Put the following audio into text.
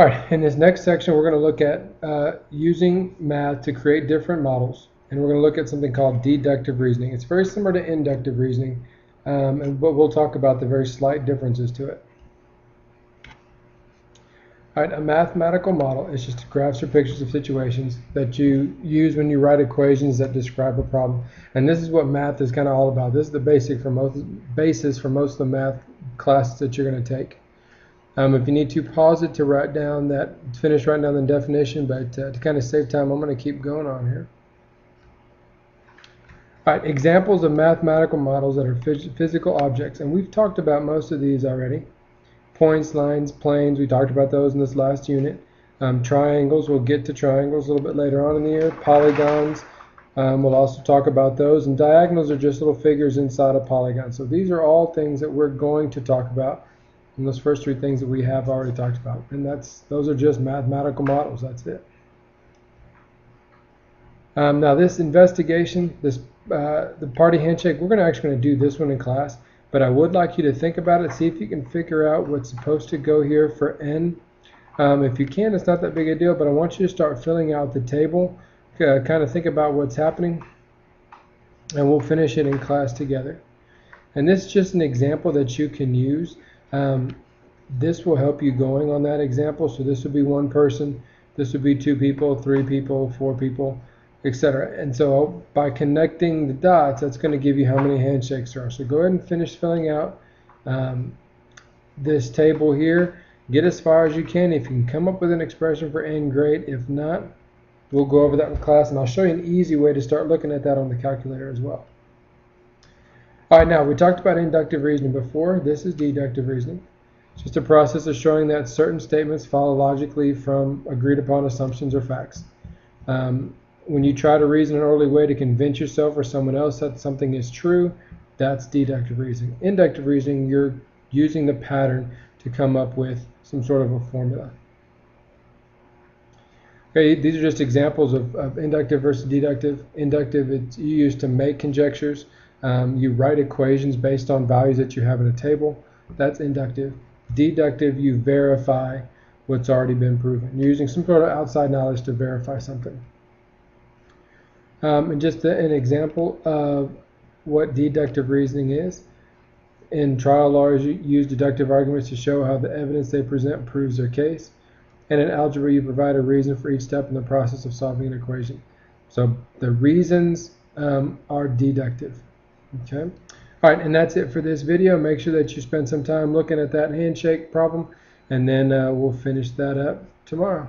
All right, in this next section, we're going to look at using math to create different models, and we're going to look at something called deductive reasoning. It's very similar to inductive reasoning, but we'll talk about the very slight differences to it. All right, a mathematical model is just graphs or pictures of situations that you use when you write equations that describe a problem. And this is what math is kind of all about. This is the basis for most of the math classes that you're going to take. If you need to pause it to finish writing down the definition, but to kind of save time, I'm going to keep going on here. All right, examples of mathematical models that are physical objects, and we've talked about most of these already. Points, lines, planes, we talked about those in this last unit. Triangles, we'll get to triangles a little bit later on in the year. Polygons, we'll also talk about those. And diagonals are just little figures inside a polygon. So these are all things that we're going to talk about. And those first three things that we have already talked about. And those are just mathematical models. That's it. Now this investigation, the party handshake, we're actually going to do this one in class. But I would like you to think about it, see if you can figure out what's supposed to go here for n. If you can, it's not that big a deal, but I want you to start filling out the table, kind of think about what's happening, and we'll finish it in class together. And this is just an example that you can use. This will help you going on that example. So this would be one person, this would be 2 people, 3 people, 4 people, etc. And so by connecting the dots, that's going to give you how many handshakes there are. So go ahead and finish filling out this table here. Get as far as you can. If you can come up with an expression for n, great. If not, we'll go over that in class, and I'll show you an easy way to start looking at that on the calculator as well. All right, now we talked about inductive reasoning before. This is deductive reasoning. It's just a process of showing that certain statements follow logically from agreed upon assumptions or facts. When you try to reason an orderly way to convince yourself or someone else that something is true, that's deductive reasoning. Inductive reasoning, you're using the pattern to come up with some sort of a formula. Okay, these are just examples of inductive versus deductive. Inductive, it's you use to make conjectures. You write equations based on values that you have in a table. That's inductive. Deductive, you verify what's already been proven. You're using some sort of outside knowledge to verify something. And just an example of what deductive reasoning is. In trial, lawyers use deductive arguments to show how the evidence they present proves their case. And in algebra, you provide a reason for each step in the process of solving an equation. So the reasons are deductive. Okay. All right, and that's it for this video. Make sure that you spend some time looking at that handshake problem, and then we'll finish that up tomorrow.